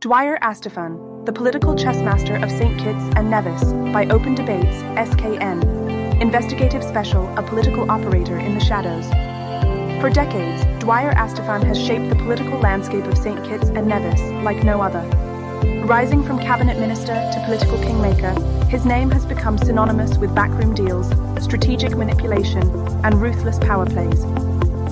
Dyer Astaphan, the political chess master of St. Kitts and Nevis, by Open Debates, SKN. Investigative Special, a political operator in the shadows. For decades, Dyer Astaphan has shaped the political landscape of St. Kitts and Nevis like no other. Rising from cabinet minister to political kingmaker, his name has become synonymous with backroom deals, strategic manipulation, and ruthless power plays.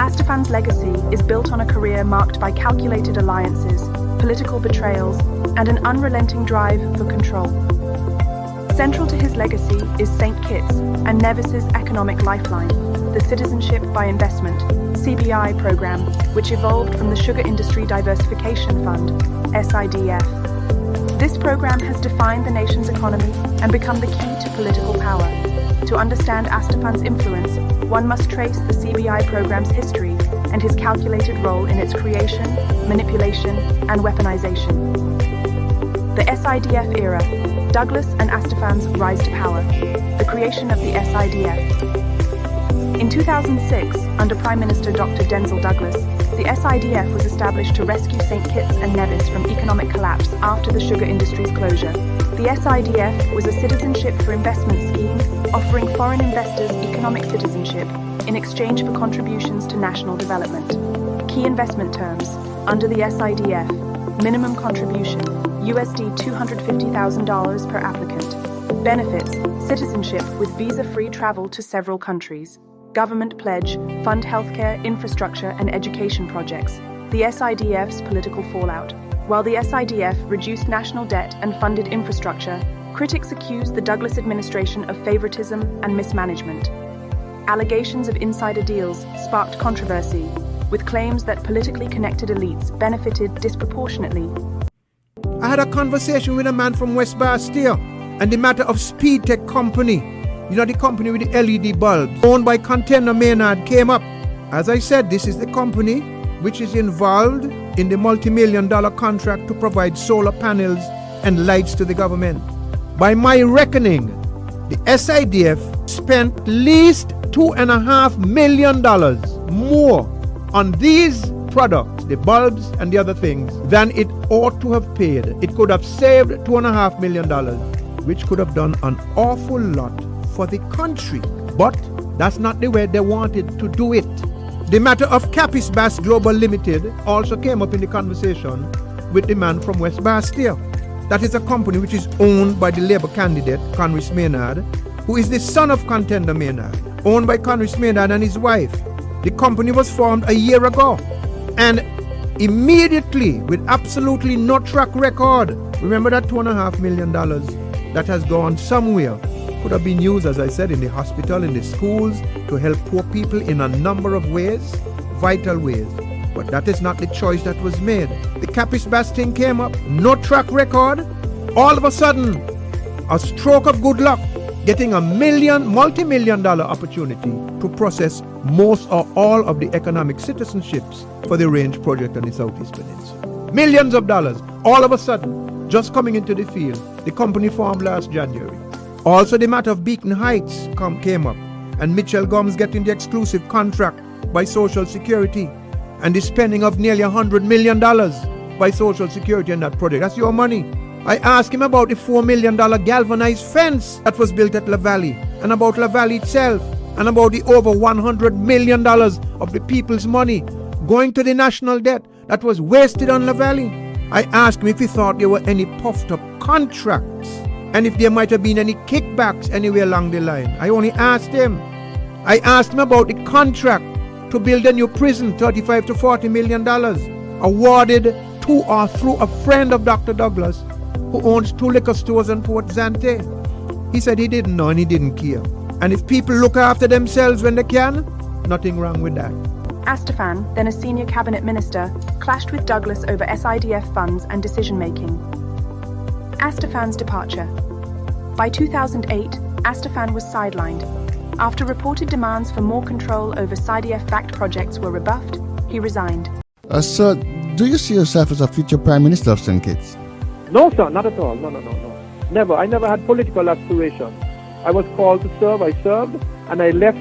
Astaphan's legacy is built on a career marked by calculated alliances, political betrayals, and an unrelenting drive for control. Central to his legacy is St. Kitts and Nevis's economic lifeline, the Citizenship by Investment (CBI) program, which evolved from the Sugar Industry Diversification Fund (SIDF). This program has defined the nation's economy and become the key to political power. To understand Astaphan's influence, one must trace the CBI program's history and his calculated role in its creation, manipulation, and weaponization. The SIDF era, Douglas and Astaphan's rise to power, the creation of the SIDF. In 2006, under Prime Minister Dr. Denzel Douglas, the SIDF was established to rescue St. Kitts and Nevis from economic collapse after the sugar industry's closure. The SIDF was a citizenship for investment scheme offering foreign investors economic citizenship in exchange for contributions to national development. Key investment terms under the SIDF: minimum contribution, USD $250,000 per applicant. Benefits: citizenship with visa-free travel to several countries. Government pledge: fund healthcare, infrastructure, and education projects. The SIDF's political fallout. While the SIDF reduced national debt and funded infrastructure, critics accused the Douglas administration of favoritism and mismanagement. Allegations of insider deals sparked controversy, with claims that politically connected elites benefited disproportionately. I had a conversation with a man from West Bastille and the matter of Speed Tech Company. You know, the company with the LED bulbs, owned by Contender Maynard, came up. As I said, this is the company which is involved in the multi-million-dollar contract to provide solar panels and lights to the government. By my reckoning, the SIDF spent at least $2.5 million more on these products, the bulbs and the other things, than it ought to have paid. It could have saved $2.5 million, which could have done an awful lot for the country. But that's not the way they wanted to do it. The matter of Capis Bass Global Limited also came up in the conversation with the man from West Bastille. That is a company which is owned by the Labour candidate, Conris Maynard, who is the son of Contender Maynard, owned by Conris Maynard and his wife. The company was formed a year ago, and immediately, with absolutely no track record, remember that $2.5 million that has gone somewhere, could have been used, as I said, in the hospital, in the schools, to help poor people in a number of ways, vital ways. But that is not the choice that was made. The Capis Bass thing came up, no track record. All of a sudden, a stroke of good luck, getting a multi-million-dollar opportunity to process most or all of the economic citizenships for the Range project on the Southeast Peninsula. Millions of dollars, all of a sudden, just coming into the field. The company formed last January. Also, the matter of Beacon Heights came up, and Mitchell Gums getting the exclusive contract by Social Security, and the spending of nearly $100 million by Social Security on that project. That's your money. I asked him about the $4 million galvanized fence that was built at La Valley, and about La Valley itself, and about the over $100 million of the people's money going to the national debt that was wasted on La Valley. I asked him if he thought there were any puffed up contracts, and if there might have been any kickbacks anywhere along the line. I only asked him. I asked him about the contract to build a new prison, $35 to $40 million, awarded to or through a friend of Dr. Douglas, who owns 2 liquor stores in Port Zante. He said he didn't know and he didn't care. And if people look after themselves when they can, nothing wrong with that. Astaphan, then a senior cabinet minister, clashed with Douglas over SIDF funds and decision-making. Astaphan's departure. By 2008, Astaphan was sidelined. After reported demands for more control over SIDF-backed projects were rebuffed, he resigned. Sir, do you see yourself as a future Prime Minister of St. Kitts? No, sir, not at all. No. Never. I never had political aspirations. I was called to serve. I served, and I left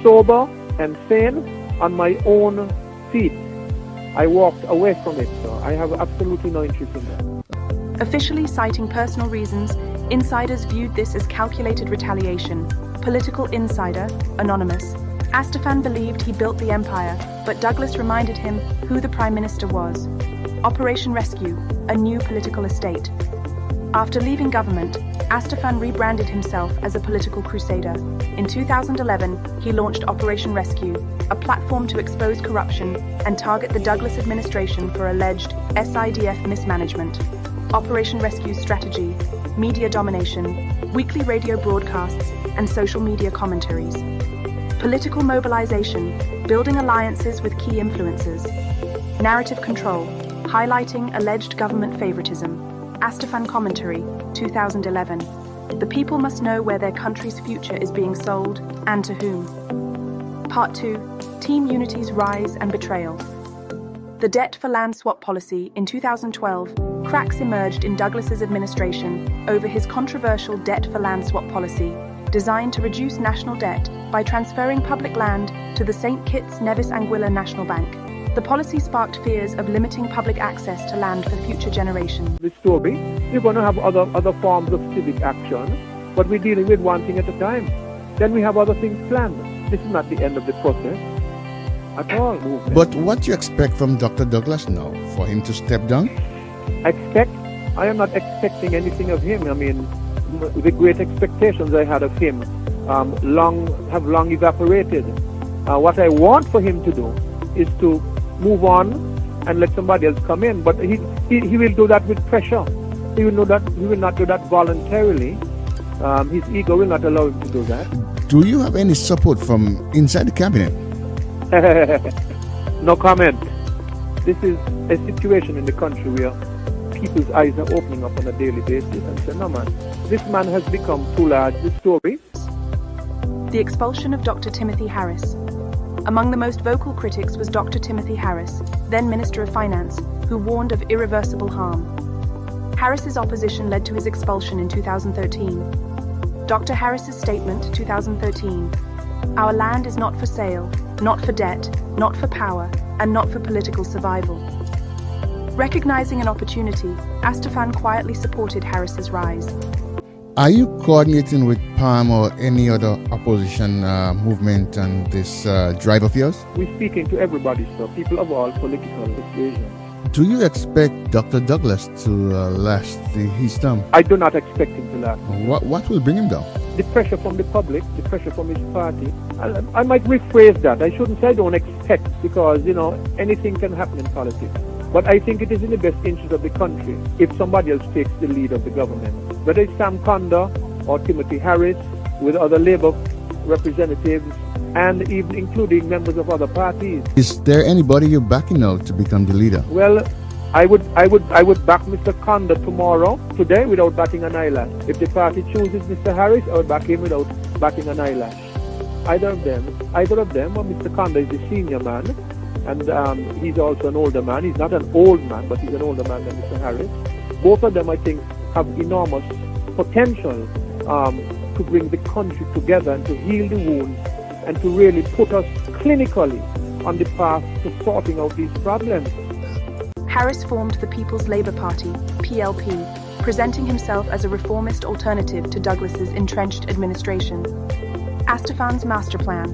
sober and sane on my own feet. I walked away from it, so I have absolutely no interest in that. Officially citing personal reasons, insiders viewed this as calculated retaliation. Political insider, anonymous. Astaphan believed he built the empire, but Douglas reminded him who the Prime Minister was. Operation Rescue, a new political estate. After leaving government, Astaphan rebranded himself as a political crusader. In 2011, he launched Operation Rescue, a platform to expose corruption and target the Douglas administration for alleged SIDF mismanagement. Operation Rescue's strategy, media domination, weekly radio broadcasts, and social media commentaries. Political mobilization, building alliances with key influencers. Narrative control, highlighting alleged government favoritism. Astaphan commentary, 2011. The people must know where their country's future is being sold and to whom. Part 2, Team Unity's rise and betrayal. The debt for land swap policy in 2012, cracks emerged in Douglas's administration over his controversial debt for land swap policy, designed to reduce national debt by transferring public land to the St. Kitts Nevis Anguilla National Bank. The policy sparked fears of limiting public access to land for future generations. The story, we're going to have other forms of civic action, but we're dealing with one thing at a time. Then we have other things planned. This is not the end of the process at all. But what do you expect from Dr. Douglas now? For him to step down? I am not expecting anything of him. I mean, the great expectations I had of him have long evaporated. What I want for him to do is to move on and let somebody else come in. But he will do that with pressure. He will not do that voluntarily. His ego will not allow him to do that. Do you have any support from inside the cabinet? No comment. This is a situation in the country where people's eyes are opening up on a daily basis and say, no man, this man has become too large. This story. The expulsion of Dr. Timothy Harris. Among the most vocal critics was Dr. Timothy Harris, then Minister of Finance, who warned of irreversible harm. Harris's opposition led to his expulsion in 2013. Dr. Harris's statement, 2013, "Our land is not for sale, not for debt, not for power, and not for political survival." Recognizing an opportunity, Astaphan quietly supported Harris's rise. Are you coordinating with PALM or any other opposition movement on this drive of yours? We're speaking to everybody, sir, people of all political persuasions. Do you expect Dr. Douglas to last his term? I do not expect him to last. What will bring him down? The pressure from the public, the pressure from his party. I might rephrase that. I shouldn't say I don't expect, because, anything can happen in politics. But I think it is in the best interest of the country if somebody else takes the lead of the government. Whether it's Sam Conda or Timothy Harris, with other Labour representatives, and even including members of other parties. Is there anybody you're backing now to become the leader? Well, I would back Mr. Conda today, without batting an eyelash. If the party chooses Mr. Harris, I would back him without batting an eyelash. Either of them, or Mr. Conda is the senior man, and he's also an older man. He's not an old man, but he's an older man than Mr. Harris. Both of them, I think, have enormous potential to bring the country together and to heal the wounds and to really put us clinically on the path to sorting out these problems. Harris formed the People's Labour Party, PLP, presenting himself as a reformist alternative to Douglas's entrenched administration. Astaphan's master plan.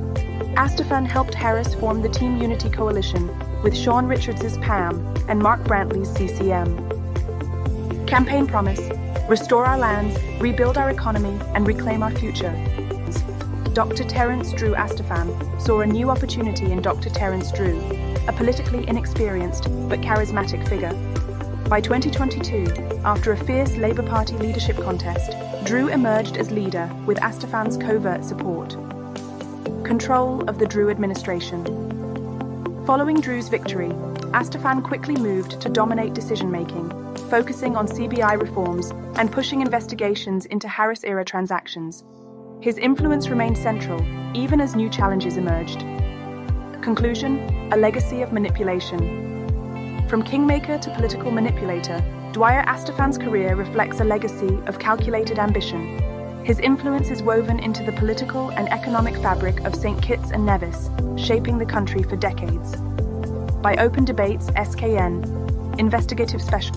Astaphan helped Harris form the Team Unity coalition with Sean Richards' PAM and Mark Brantley's CCM. Campaign promise: restore our lands, rebuild our economy, and reclaim our future. Dr. Terence Drew Astaphan saw a new opportunity in Dr. Terence Drew, a politically inexperienced but charismatic figure. By 2022, after a fierce Labour Party leadership contest, Drew emerged as leader with Astaphan's covert support. Control of the Drew administration. Following Drew's victory, Astaphan quickly moved to dominate decision-making, focusing on CBI reforms and pushing investigations into Harris-era transactions. His influence remained central, even as new challenges emerged. Conclusion: a legacy of manipulation. From kingmaker to political manipulator, Dyer Astaphan's career reflects a legacy of calculated ambition. His influence is woven into the political and economic fabric of St. Kitts and Nevis, shaping the country for decades. By Open Debates, SKN, Investigative Special.